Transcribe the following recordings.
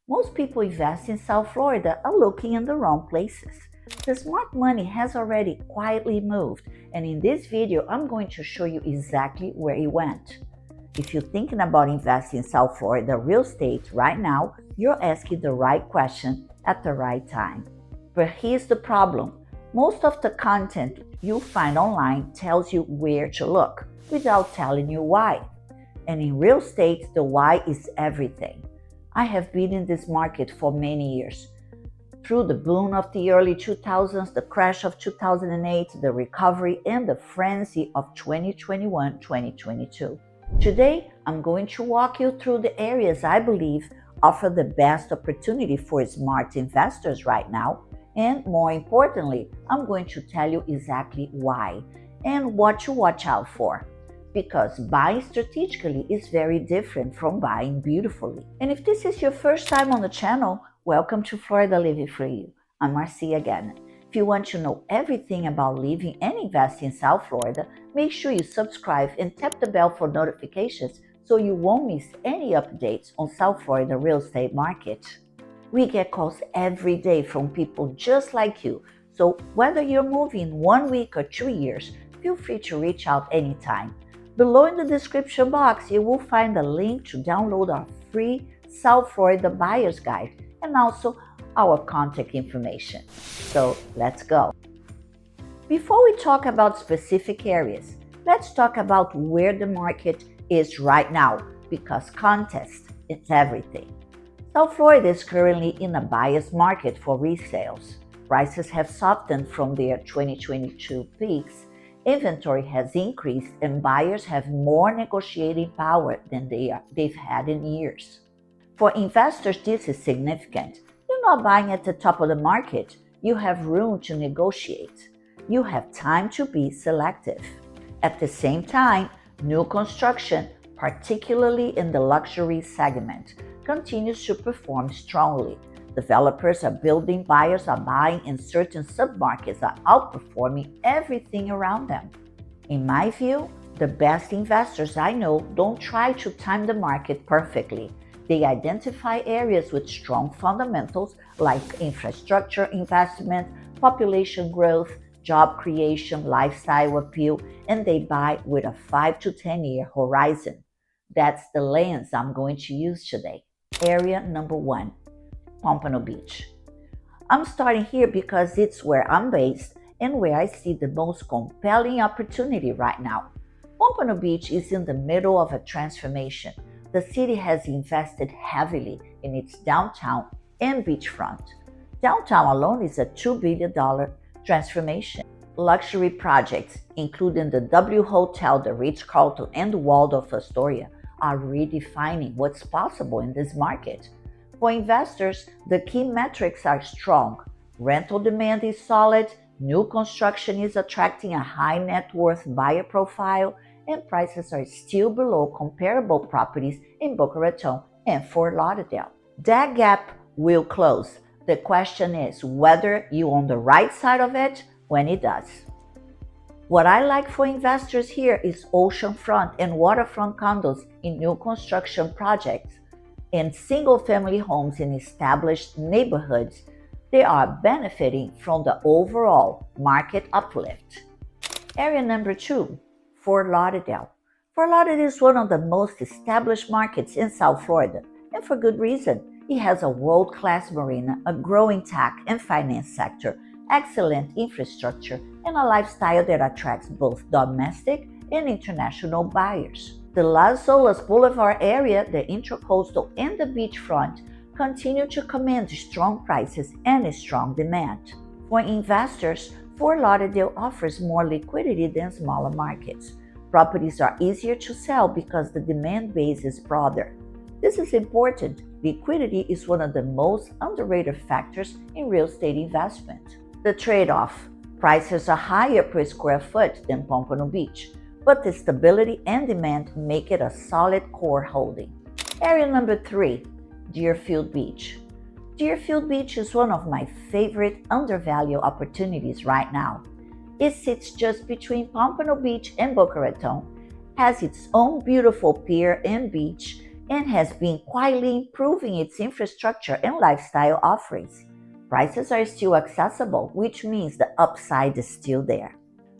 Most people invest in South Florida are looking in the wrong places. The smart money has already quietly moved, and in this video, I'm going to show you exactly where it went. If you're thinking about investing in South Florida real estate right now, you're asking the right question at the right time. But here's the problem. Most of the content you find online tells you where to look without telling you why. And in real estate, the why is everything. I have been in this market for many years. Through the boom of the early 2000s, the crash of 2008, the recovery, and the frenzy of 2021-2022. Today, I'm going to walk you through the areas I believe offer the best opportunity for smart investors right now, and more importantly, I'm going to tell you exactly why and what to watch out for. Because buying strategically is very different from buying beautifully. And if this is your first time on the channel, welcome to Florida Living for You. I'm Marcia Gannon. If you want to know everything about living and investing in South Florida, make sure you subscribe and tap the bell for notifications so you won't miss any updates on South Florida real estate market. We get calls every day from people just like you, so whether you're moving 1 week or 2 years, feel free to reach out anytime. Below in the description box, you will find a link to download our free South Florida Buyer's Guide and also our contact information. So let's go. Before we talk about specific areas, let's talk about where the market is right now, because context is everything. South Florida is currently in a buyer's market for resales. Prices have softened from their 2022 peaks. Inventory has increased and buyers have more negotiating power than they've had in years. For investors, this is significant. You're not buying at the top of the market. You have room to negotiate. You have time to be selective. At the same time, new construction, particularly in the luxury segment, continues to perform strongly. Developers are building, buyers are buying, and certain submarkets are outperforming everything around them. In my view, the best investors I know don't try to time the market perfectly. They identify areas with strong fundamentals like infrastructure investment, population growth, job creation, lifestyle appeal, and they buy with a 5 to 10 year horizon. That's the lens I'm going to use today. Area number 1. Pompano Beach. I'm starting here because it's where I'm based and where I see the most compelling opportunity right now. Pompano Beach is in the middle of a transformation. The city has invested heavily in its downtown and beachfront. Downtown alone is a $2 billion transformation. Luxury projects, including the W Hotel, the Ritz-Carlton, and the Waldorf Astoria, are redefining what's possible in this market. For investors, the key metrics are strong. Rental demand is solid, new construction is attracting a high net worth buyer profile, and prices are still below comparable properties in Boca Raton and Fort Lauderdale. That gap will close. The question is whether you're on the right side of it when it does. What I like for investors here is oceanfront and waterfront condos in new construction projects and single-family homes in established neighborhoods. They are benefiting from the overall market uplift. Area number 2, Fort Lauderdale. Fort Lauderdale is one of the most established markets in South Florida, and for good reason. It has a world-class marina, a growing tech and finance sector, excellent infrastructure, and a lifestyle that attracts both domestic and international buyers. The Las Olas Boulevard area, the Intracoastal, and the beachfront continue to command strong prices and a strong demand. For investors, Fort Lauderdale offers more liquidity than smaller markets. Properties are easier to sell because the demand base is broader. This is important. Liquidity is one of the most underrated factors in real estate investment. The trade-off: prices are higher per square foot than Pompano Beach, but the stability and demand make it a solid core holding. Area number 3, Deerfield Beach. Deerfield Beach is one of my favorite undervalued opportunities right now. It sits just between Pompano Beach and Boca Raton, has its own beautiful pier and beach, and has been quietly improving its infrastructure and lifestyle offerings. Prices are still accessible, which means the upside is still there.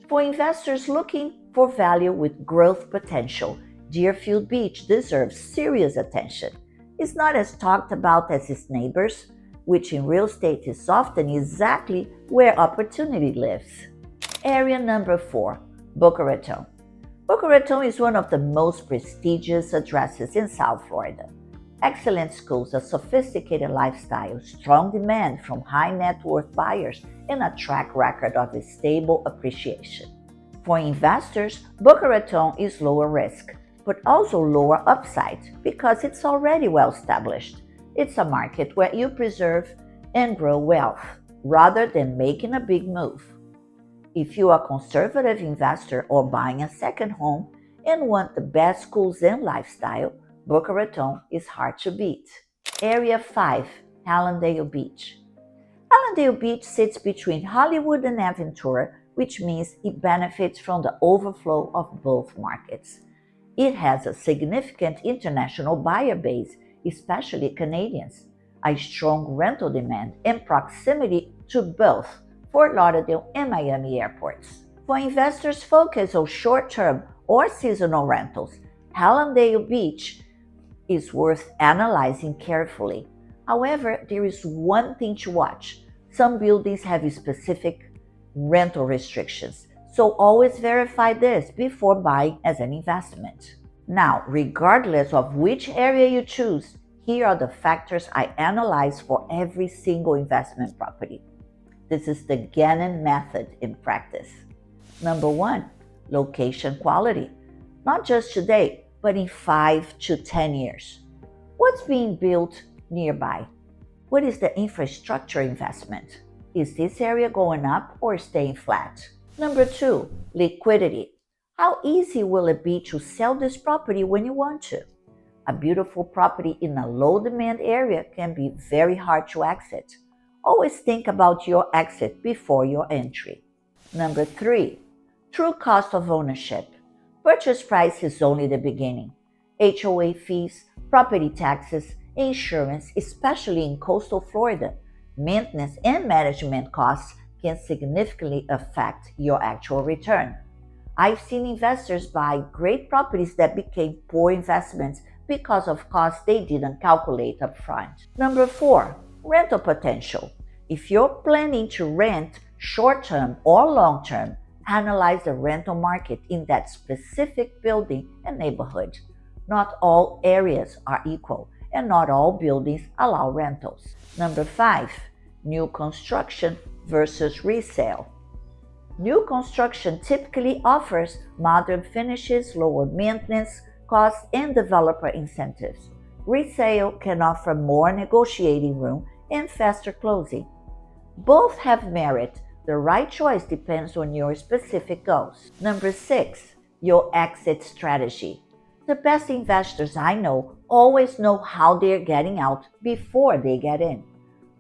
For investors looking for value with growth potential, Deerfield Beach deserves serious attention. It's not as talked about as its neighbors, which in real estate is often exactly where opportunity lives. Area number 4, Boca Raton. Boca Raton is one of the most prestigious addresses in South Florida. Excellent schools, a sophisticated lifestyle, strong demand from high net worth buyers, and a track record of stable appreciation. For investors, Boca Raton is lower risk, but also lower upside because it's already well established. It's a market where you preserve and grow wealth rather than making a big move. If you are a conservative investor or buying a second home and want the best schools and lifestyle, Boca Raton is hard to beat. Area 5, Hallandale Beach. Hallandale Beach sits between Hollywood and Aventura, which means it benefits from the overflow of both markets. It has a significant international buyer base, especially Canadians, a strong rental demand, and proximity to both Fort Lauderdale and Miami airports. For investors focused on short-term or seasonal rentals, Hallandale Beach is worth analyzing carefully. However, there is one thing to watch. Some buildings have specific rental restrictions, so always verify this before buying as an investment. Now, regardless of which area you choose, here are the factors I analyze for every single investment property. This is the Ganon Method in practice. Number 1, location quality. Not just today, but in 5 to 10 years. What's being built nearby? What is the infrastructure investment? Is this area going up or staying flat? Number 2, liquidity. How easy will it be to sell this property when you want to? A beautiful property in a low-demand area can be very hard to exit. Always think about your exit before your entry. Number 3, true cost of ownership. Purchase price is only the beginning. HOA fees, property taxes, insurance, especially in coastal Florida, maintenance and management costs can significantly affect your actual return. I've seen investors buy great properties that became poor investments because of costs they didn't calculate upfront. Number 4, rental potential. If you're planning to rent short-term or long-term, analyze the rental market in that specific building and neighborhood. Not all areas are equal, and not all buildings allow rentals. Number 5, new construction versus resale. New construction typically offers modern finishes, lower maintenance costs, and developer incentives. Resale can offer more negotiating room and faster closing. Both have merit. The right choice depends on your specific goals. Number 6, your exit strategy. The best investors I know always know how they're getting out before they get in.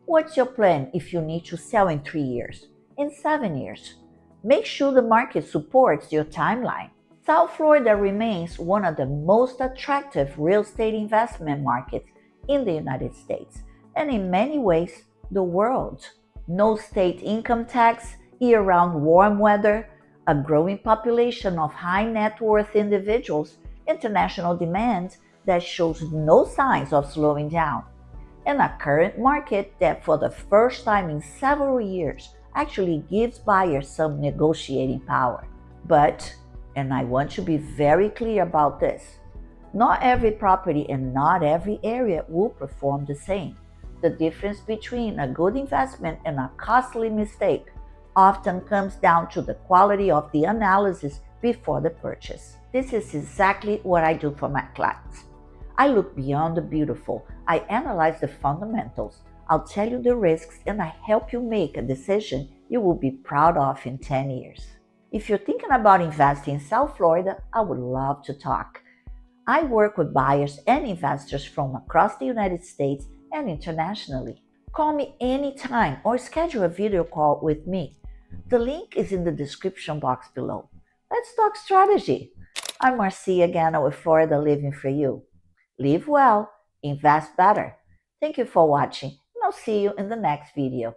What's your plan if you need to sell in 3 years, in 7 years? Make sure the market supports your timeline. South Florida remains one of the most attractive real estate investment markets in the United States, and in many ways, the world. No state income tax, year-round warm weather, a growing population of high net worth individuals, international demand that shows no signs of slowing down, and a current market that for the first time in several years actually gives buyers some negotiating power. But, and I want to be very clear about this, not every property and not every area will perform the same. The difference between a good investment and a costly mistake often comes down to the quality of the analysis before the purchase. This is exactly what I do for my clients. I look beyond the beautiful. I analyze the fundamentals. I'll tell you the risks and I help you make a decision you will be proud of in 10 years. If you're thinking about investing in South Florida, I would love to talk. I work with buyers and investors from across the United States and internationally. Call me anytime or schedule a video call with me. The link is in the description box below. Let's talk strategy. I'm Marcia Gannon with Florida Living for You. Live well, invest better. Thank you for watching, and I'll see you in the next video.